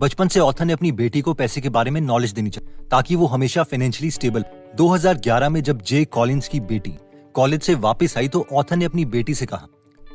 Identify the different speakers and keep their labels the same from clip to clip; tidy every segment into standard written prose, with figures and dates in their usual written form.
Speaker 1: बचपन से ऑथर ने अपनी बेटी को पैसे के बारे में नॉलेज देनी चाहिए ताकि वो हमेशा फाइनेंशियली स्टेबल। 2011 में जब जे कॉलिंस की बेटी कॉलेज से वापस आई तो ऑथर ने अपनी बेटी से कहा,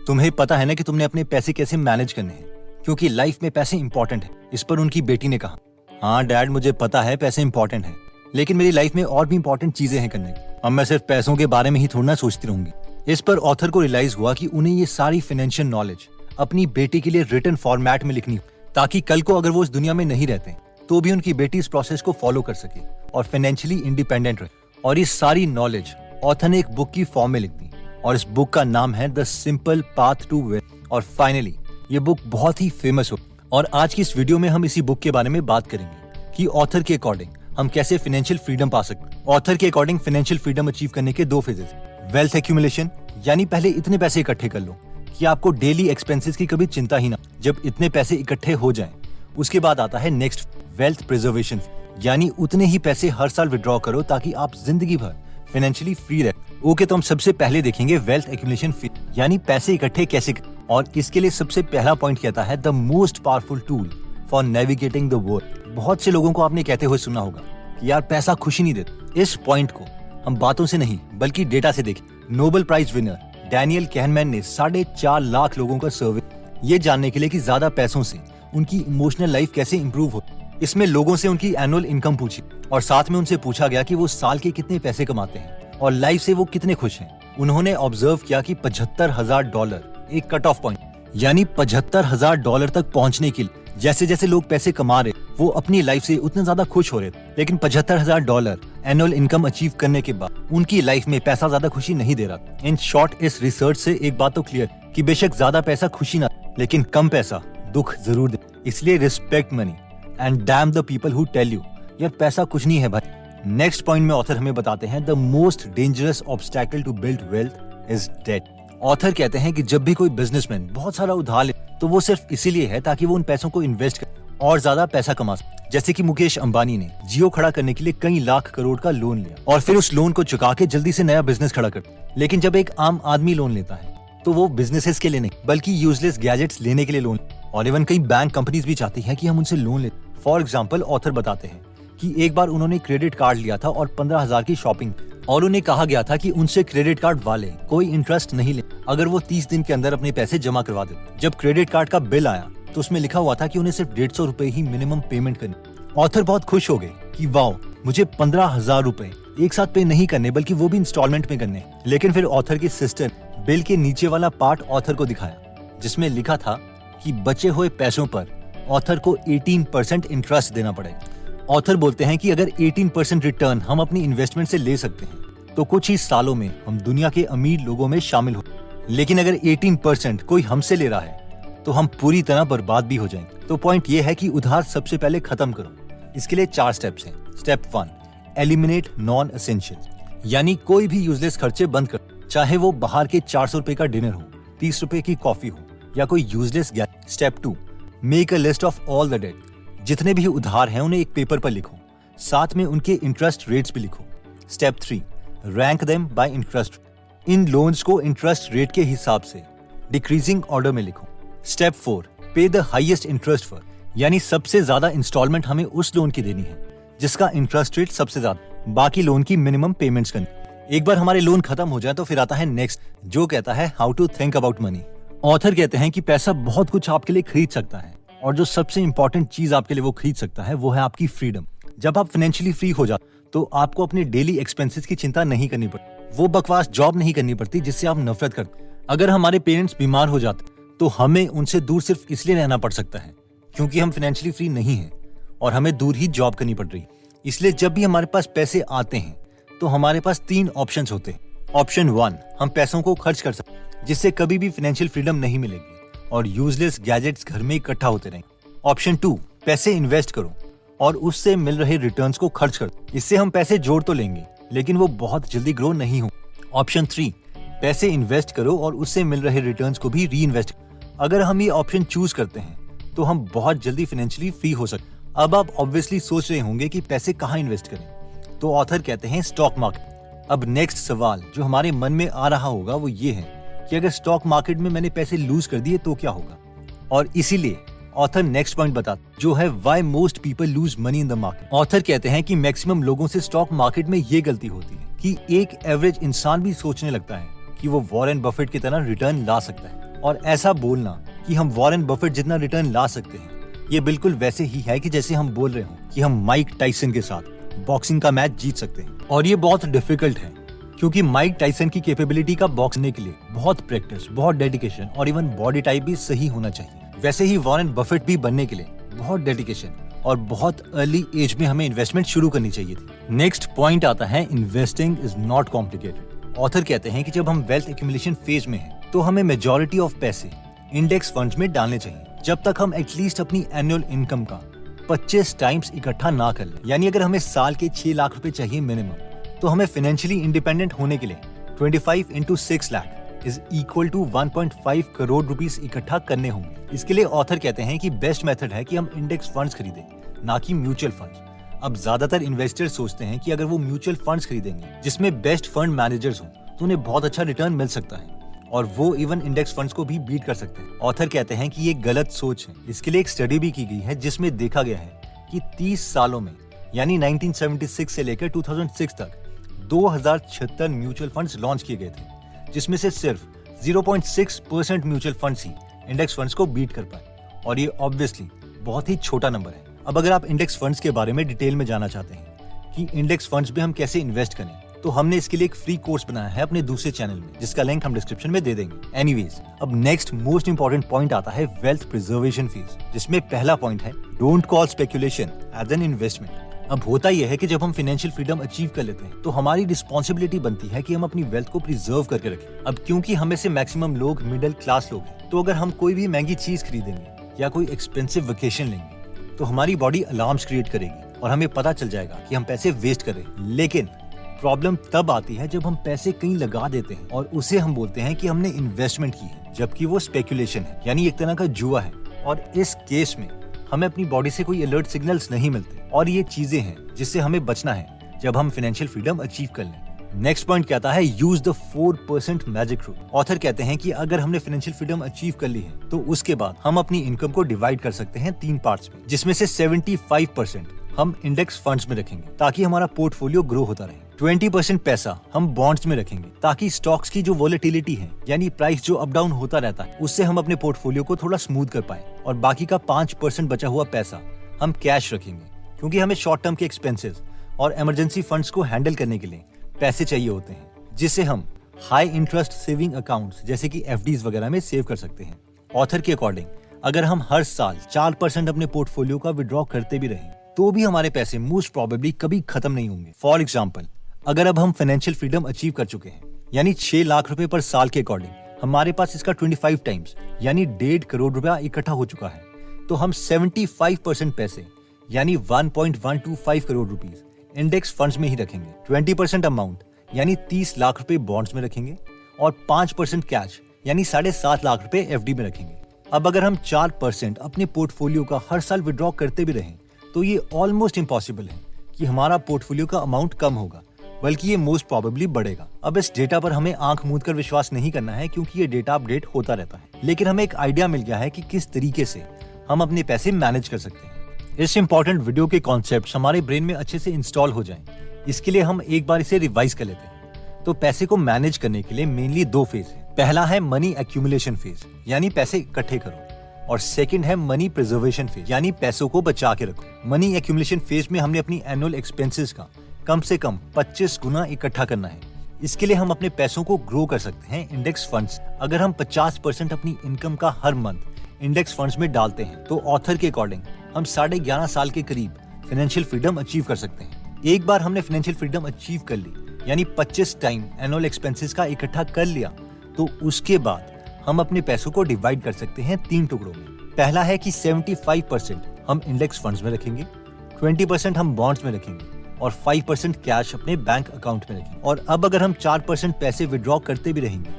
Speaker 1: तुम्हें पता है ना कि तुमने अपने पैसे कैसे मैनेज करने हैं, क्योंकि लाइफ में पैसे इंपॉर्टेंट है। इस पर उनकी बेटी ने कहा, हाँ डैड, मुझे पता है पैसे इंपॉर्टेंट है, लेकिन मेरी लाइफ में और भी इंपॉर्टेंट चीजें हैं करने की। अब मैं सिर्फ पैसों के बारे में ही थोड़ा ना सोचती रहूंगी। इस पर ऑथर को रियलाइज हुआ कि उन्हें ये सारी फाइनेंशियल नॉलेज अपनी बेटी के लिए रिटन फॉर्मेट में लिखनी हो, ताकि कल को अगर वो इस दुनिया में नहीं रहते तो भी उनकी बेटी इस प्रोसेस को फॉलो कर सके और फाइनेंशियली इंडिपेंडेंट रहे। और ये सारी नॉलेज ऑथर ने एक बुक की फॉर्म में लिख दी और इस बुक का नाम है the simple path to wealth. और फाइनली ये बुक बहुत ही फेमस हो। और आज की इस वीडियो में हम इसी बुक के बारे में बात करेंगे कि ऑथर के अकॉर्डिंग हम कैसे फाइनेंशियल फ्रीडम पा सकते। ऑथर के अकॉर्डिंग फाइनेंशियल फ्रीडम अचीव करने के दो फेजेस, वेल्थ एक्यूमुलेशन यानी पहले इतने पैसे इकट्ठे कर लो कि आपको डेली एक्सपेंसेस की कभी चिंता ही ना। जब इतने पैसे इकट्ठे हो जाएं, उसके बाद आता है नेक्स्ट, वेल्थ प्रिजर्वेशन, यानी उतने ही पैसे हर साल विड्रॉ करो ताकि आप जिंदगी भर फाइनेंशियली फ्री रहे। ओके, तो हम सबसे पहले देखेंगे वेल्थ एक्यूमुलेशन यानी पैसे इकट्ठे कैसे। और इसके लिए सबसे पहला पॉइंट कहता है the most powerful tool for navigating the world. बहुत से लोगों को आपने कहते हुए सुना होगा कि यार पैसा खुशी नहीं देता। इस पॉइंट को हम बातों से नहीं बल्कि डेटा से देखें। नोबेल प्राइज विनर डैनियल कहनमैन ने 4.5 लाख लोगों का सर्वे ये जानने के लिए कि ज्यादा पैसों से उनकी इमोशनल लाइफ कैसे इंप्रूव हो। इसमें लोगों से उनकी एनुअल इनकम पूछी और साथ में उनसे पूछा गया कि वो साल के कितने पैसे कमाते हैं और लाइफ से वो कितने खुश हैं। उन्होंने ऑब्जर्व किया कि $75,000 एक कट ऑफ पॉइंट, यानी $75,000 तक पहुंचने के लिए जैसे जैसे लोग पैसे कमा रहे वो अपनी लाइफ से उतने ज्यादा खुश हो रहे थे। लेकिन $75,000 एनुअल इनकम अचीव करने के बाद उनकी लाइफ में पैसा ज्यादा खुशी नहीं दे रहा। इन शॉर्ट, इस रिसर्च से एक बात तो क्लियर कि बेशक ज्यादा पैसा खुशी ना, लेकिन कम पैसा दुख जरूर दे। इसलिए respect money and damn the people who tell you यार पैसा कुछ नहीं है भाई। नेक्स्ट पॉइंट में ऑथर हमें बताते हैं the most dangerous obstacle to build wealth is debt. Author कहते हैं कि जब भी कोई बिजनेसमैन बहुत सारा उधार ले तो वो सिर्फ इसीलिए है ताकि वो उन पैसों को इन्वेस्ट करे और ज्यादा पैसा कमा सके। जैसे कि मुकेश अंबानी ने जियो खड़ा करने के लिए कई लाख करोड़ का लोन लिया और फिर उस लोन को चुका के जल्दी से नया बिजनेस खड़ा कर। लेकिन जब एक आम आदमी लोन लेता है तो वो बिजनेसेस के लिए नहीं बल्कि यूजलेस गैजेट्स लेने के लिए लोन। और इवन कई बैंक कंपनीज भी चाहती है कि हम उनसे लोन ले। फॉर एग्जाम्पल, ऑथर बताते हैं कि एक बार उन्होंने क्रेडिट कार्ड लिया था और 15,000 की शॉपिंग, और उन्हें कहा गया था कि उनसे क्रेडिट कार्ड वाले कोई इंटरेस्ट नहीं ले अगर वो 30 दिन के अंदर अपने पैसे जमा करवा दे। जब क्रेडिट कार्ड का बिल आया तो उसमें लिखा हुआ था कि उन्हें सिर्फ 150 रुपए ही मिनिमम पेमेंट करनी। ऑथर बहुत खुश हो गए कि वाओ, मुझे 15,000 रुपए एक साथ पे नहीं करने बल्कि वो भी इंस्टॉलमेंट में करने। लेकिन फिर ऑथर की सिस्टर बिल के नीचे वाला पार्ट ऑथर को दिखाया जिसमें लिखा था कि बचे हुए पैसों पर ऑथर को 18% इंटरेस्ट देना पड़ेगा। ऑथर बोलते हैं कि अगर 18% रिटर्न हम अपनी इन्वेस्टमेंट से ले सकते हैं तो कुछ ही सालों में हम दुनिया के अमीर लोगों में शामिल हो। लेकिन अगर 18% कोई हमसे ले रहा है तो हम पूरी तरह बर्बाद भी हो जाएंगे। तो पॉइंट ये है कि उधार सबसे पहले खत्म करो। इसके लिए 4 स्टेप्स हैं। स्टेप 1, एलिमिनेट नॉन एसेंशियल, यानी कोई भी यूजलेस खर्चे बंद कर, चाहे वो बाहर के 400 रुपए का डिनर हो, 30 रुपए की कॉफी हो या कोई useless gadget. Step 2, make a list of all the debt, जितने भी उधार हैं उन्हें एक पेपर पर लिखो, साथ में उनके इंटरेस्ट रेट्स भी लिखो। Step 3, rank them by interest, in loans को इंटरेस्ट रेट के हिसाब से डिक्रीजिंग ऑर्डर में लिखो। स्टेप 4, पे द हाईएस्ट इंटरेस्ट फॉर, यानी सबसे ज्यादा इंस्टॉलमेंट हमें उस लोन की देनी है जिसका इंटरेस्ट रेट सबसे ज्यादा, बाकी लोन की मिनिमम पेमेंट्स करनी। एक बार हमारे लोन खत्म हो जाए तो फिर आता है नेक्स्ट, जो कहता है how to think about money. Author कहते हैं कि पैसा बहुत कुछ आपके लिए खरीद सकता है और जो सबसे इंपॉर्टेंट चीज आपके लिए वो खरीद सकता है वो है आपकी फ्रीडम। जब आप फाइनेंशियली फ्री हो जाते तो आपको अपने डेली एक्सपेंसेस की चिंता नहीं करनी पड़ती, वो बकवास जॉब नहीं करनी पड़ती जिससे आप नफरत करते। अगर हमारे पेरेंट्स बीमार हो जाते तो हमें उनसे दूर सिर्फ इसलिए रहना पड़ सकता है क्योंकि हम फाइनेंशियली फ्री नहीं हैं और हमें दूर ही जॉब करनी पड़ रही। इसलिए जब भी हमारे पास पैसे आते हैं तो हमारे पास 3 ऑप्शंस होते हैं। ऑप्शन 1, हम पैसों को खर्च कर सकते हैं जिससे कभी भी फाइनेंशियल फ्रीडम नहीं मिलेगी और यूजलेस गैजेट्स घर में इकट्ठा होते रहेंगे। ऑप्शन 2, पैसे इन्वेस्ट करो और उससे मिल रहे रिटर्न्स को खर्च करो। इससे हम पैसे जोड़ तो लेंगे लेकिन वो बहुत जल्दी ग्रो नहीं हो। ऑप्शन 3, पैसे इन्वेस्ट करो और उससे मिल रहे रिटर्न्स को भी री इन्वेस्ट करो। अगर हम ये ऑप्शन चूज करते हैं तो हम बहुत जल्दी फाइनेंशियली फ्री हो सकते। अब आप ऑब्वियसली सोच रहे होंगे कि पैसे कहाँ इन्वेस्ट करें, तो ऑथर कहते हैं स्टॉक मार्केट। अब नेक्स्ट सवाल जो हमारे मन में आ रहा होगा वो ये है कि अगर स्टॉक मार्केट में मैंने पैसे लूज कर दिए तो क्या होगा। और इसीलिए ऑथर नेक्स्ट पॉइंट बताता जो है why most people lose money in the market. Author कहते हैं कि मैक्सिमम लोगों से स्टॉक मार्केट में ये गलती होती है कि एक एवरेज इंसान भी सोचने लगता है कि वो वॉरेन बफेट की तरह रिटर्न ला सकता है, और ऐसा बोलना कि हम वॉरेन बफेट जितना रिटर्न ला सकते हैं ये बिल्कुल वैसे ही है कि जैसे हम बोल रहे हो कि हम माइक टाइसन के साथ बॉक्सिंग का मैच जीत सकते हैं। और ये बहुत डिफिकल्ट है क्योंकि माइक टाइसन की कैपेबिलिटी का बॉक्सने के लिए बहुत प्रैक्टिस, बहुत डेडिकेशन और इवन बॉडी टाइप भी सही होना चाहिए। वैसे ही वॉरेन बफेट भी बनने के लिए बहुत डेडिकेशन और बहुत अर्ली एज में हमें इन्वेस्टमेंट शुरू करनी चाहिए थी। नेक्स्ट पॉइंट आता है investing is not complicated. Author कहते हैं कि जब हम वेल्थ एक्यूमुलेशन फेज में हैं तो हमें मेजॉरिटी ऑफ पैसे इंडेक्स फंड्स में डालने चाहिए जब तक हम एटलीस्ट अपनी एनुअल इनकम का 25 टाइम्स इकट्ठा ना कर लें। यानी अगर हमें साल के 6 लाख रुपए चाहिए मिनिमम, तो हमें फाइनेंशियली इंडिपेंडेंट होने के लिए 25 into 6 lakh is equal to 1.5 crore rupees इकट्ठा करने होंगे। इसके लिए ऑथर कहते हैं कि बेस्ट मेथड है कि हम इंडेक्स फंड्स खरीदें, ना कि म्यूचुअल फंड्स। अब ज्यादातर इन्वेस्टर्स सोचते हैं कि अगर वो म्यूचुअल फंड्स खरीदेंगे जिसमें बेस्ट फंड मैनेजर्स हों तो उन्हें बहुत अच्छा रिटर्न मिल सकता है और वो इवन इंडेक्स फंड्स को भी बीट कर सकते हैं। ऑथर कहते हैं कि ये गलत सोच है। इसके लिए एक स्टडी भी की गई है जिसमें देखा गया है कि 30 सालों में यानी 1976 से लेकर 2006 तक 2076 म्यूचुअल फंड्स लॉन्च किए गए थे, जिसमें से सिर्फ 0.6% म्यूचुअल फंड्स ही इंडेक्स फंड्स को बीट कर पाए, और ये ऑब्वियसली बहुत ही छोटा नंबर है। अब अगर आप इंडेक्स फंड्स के बारे में डिटेल में जानना चाहते हैं कि इंडेक्स फंड्स में हम कैसे इन्वेस्ट करें, तो हमने इसके लिए एक फ्री कोर्स बनाया है अपने दूसरे चैनल में, जिसका लिंक हम डिस्क्रिप्शन में दे देंगे। एनीवेज, अब नेक्स्ट मोस्ट इंपॉर्टेंट पॉइंट आता है वेल्थ प्रिजर्वेशन फेज, जिसमें पहला पॉइंट है don't call speculation as an investment. अब होता यह है कि जब हम फाइनेंशियल फ्रीडम अचीव कर लेते हैं तो हमारी रिस्पॉन्सिबिलिटी बनती है कि हम अपनी वेल्थ को प्रिजर्व करके रखें। अब क्योंकि हमें से मैक्सिमम लोग मिडिल क्लास लोग हैं, तो अगर हम कोई भी महंगी चीज खरीदेंगे या कोई एक्सपेंसिव वेकेशन लेंगे तो हमारी बॉडी अलार्म्स क्रिएट करेगी और हमें पता चल जाएगा कि हम पैसे वेस्ट कर रहे हैं। लेकिन प्रॉब्लम तब आती है जब हम पैसे कहीं लगा देते हैं और उसे हम बोलते हैं कि हमने इन्वेस्टमेंट की है, जबकि वो स्पेकुलेशन है, यानी एक तरह का जुआ है। और इस केस में हमें अपनी बॉडी से कोई अलर्ट सिग्नल्स नहीं मिलते, और ये चीजें हैं जिससे हमें बचना है जब हम फाइनेंशियल फ्रीडम अचीव कर लें। नेक्स्ट पॉइंट कहता है use the 4% magic rule. Author कहते हैं कि अगर हमने फाइनेंशियल फ्रीडम अचीव कर ली है तो उसके बाद हम अपनी इनकम को डिवाइड कर सकते हैं 3 पार्ट्स में, जिसमें से 75% हम इंडेक्स फंड्स में रखेंगे ताकि हमारा पोर्टफोलियो ग्रो होता रहे। 20% पैसा हम बॉन्ड्स में रखेंगे ताकि स्टॉक्स की जो वोलेटिलिटी है, यानी प्राइस जो अप डाउन होता रहता है, उससे हम अपने पोर्टफोलियो को थोड़ा स्मूथ कर पाए। और बाकी का 5% बचा हुआ पैसा हम कैश रखेंगे, क्योंकि हमें शॉर्ट टर्म के एक्सपेंसेस और इमरजेंसी फंड्स को हैंडल करने के लिए पैसे चाहिए होते हैं, जिससे हम हाई इंटरेस्ट सेविंग अकाउंट्स जैसे कि एफडीज वगैरह में सेव कर सकते हैं। ऑथर के अकॉर्डिंग अगर हम हर साल 4% अपने पोर्टफोलियो का विड्रॉ करते भी रहें तो भी हमारे पैसे मोस्ट प्रोबेबली कभी खत्म नहीं होंगे। फॉर एग्जाम्पल, अगर अब हम फाइनेंशियल फ्रीडम अचीव कर चुके हैं, यानी 6 लाख रुपए पर साल के अकॉर्डिंग हमारे पास इसका 25 टाइम्स यानी 1.5 करोड़ रुपया इकट्ठा हो चुका है, तो हम 75% पैसे यानी 1.125 करोड़ रुपीस इंडेक्स फंड्स में ही रखेंगे। 20% अमाउंट यानी 30 लाख रुपए बॉन्ड्स में रखेंगे और 5% कैश यानी 7.5 लाख रुपए एफडी में रखेंगे। अब अगर हम 4% अपने पोर्टफोलियो का हर साल विड्रॉ करते भी रहें तो ये ऑलमोस्ट इम्पॉसिबल है कि हमारा पोर्टफोलियो का अमाउंट कम होगा, बल्कि ये मोस्ट प्रोबेबली बढ़ेगा। अब इस डेटा पर हमें आंख मूंद कर विश्वास नहीं करना है, क्योंकि ये डेटा अपडेट होता रहता है, लेकिन हमें एक आइडिया मिल गया है कि किस तरीके से हम अपने पैसे मैनेज कर सकते हैं। इस इंपॉर्टेंट वीडियो के कॉन्सेप्ट हमारे ब्रेन में अच्छे से इंस्टॉल हो जाएं, इसके लिए हम एक बार इसे रिवाइज कर लेते हैं। तो पैसे को मैनेज करने के लिए मेनली 2 फेज है। पहला है मनी एक्यूमुलेशन फेज, यानी पैसे इकट्ठे करो, और सेकंड है मनी प्रिजर्वेशन फेज, यानी पैसों को बचा के रखो। मनी एक्यूमुलेशन फेज में हमने अपनी एनुअल एक्सपेंसेस का कम से कम 25 गुना इकट्ठा करना है। इसके लिए हम अपने पैसों को ग्रो कर सकते हैं इंडेक्स फंड्स। अगर हम 50% अपनी इनकम का हर मंथ इंडेक्स फंड्स में डालते हैं तो ऑथर के अकॉर्डिंग हम 11.5 साल के करीब फाइनेंशियल फ्रीडम अचीव कर सकते हैं। एक बार हमने फाइनेंशियल फ्रीडम अचीव कर ली, यानी 25 टाइम एनुअल एक्सपेंसेस का इकट्ठा कर लिया, तो उसके बाद हम अपने पैसों को डिवाइड कर सकते हैं 3 टुकड़ों में। पहला है कि 75% हम इंडेक्स फंड्स में रखेंगे, 20% हम बॉन्ड्स में रखेंगे और 5% कैश अपने बैंक अकाउंट में रखेंगे। और अब अगर हम 4% पैसे विड्रॉ करते भी रहेंगे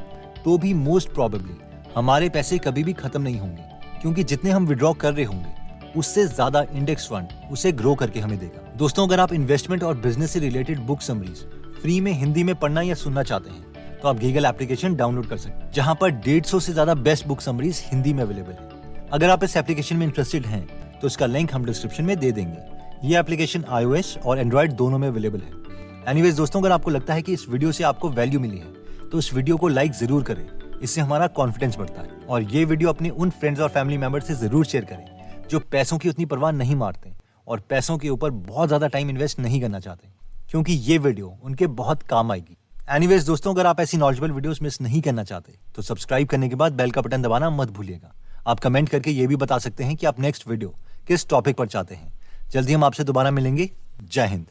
Speaker 1: तो भी मोस्ट प्रोबेबली हमारे पैसे कभी भी खत्म नहीं होंगे, क्योंकि जितने हम विड्रॉ कर रहे होंगे उससे ज्यादा इंडेक्स फंड उसे ग्रो करके हमें देगा। दोस्तों, अगर आप इन्वेस्टमेंट और बिजनेस से रिलेटेड बुक समरीज फ्री में हिंदी में पढ़ना या सुनना चाहते हैं तो आप गीगल एप्लीकेशन डाउनलोड कर सकते हैं, जहां पर 150 से ज्यादा बेस्ट बुक समरीज हिंदी में अवेलेबल है। अगर आप इस एप्लीकेशन में इंटरेस्टेड हैं तो इसका लिंक हम डिस्क्रिप्शन में दे देंगे। ये एप्लीकेशन iOS और एंड्रॉइड दोनों में अवेलेबल है। एनीवेज दोस्तों, अगर आपको लगता है कि इस वीडियो से आपको वैल्यू मिली है तो इस वीडियो को लाइक जरूर करें, इससे हमारा कॉन्फिडेंस बढ़ता है। और ये वीडियो अपने उन फ्रेंड्स और फैमिली मेंबर से जरूर शेयर करें जो पैसों की उतनी परवाह नहीं मारते और पैसों के ऊपर बहुत ज्यादा टाइम इन्वेस्ट नहीं करना चाहते, क्योंकि ये वीडियो उनके बहुत काम आएगी। एनीवेज दोस्तों, अगर आप ऐसी नॉलेजेबल वीडियोस मिस नहीं करना चाहते तो सब्सक्राइब करने के बाद बेल का बटन दबाना मत भूलिएगा। आप कमेंट करके ये भी बता सकते हैं कि आप नेक्स्ट वीडियो किस टॉपिक पर चाहते हैं। जल्दी हम आपसे दोबारा मिलेंगे। जय हिंद।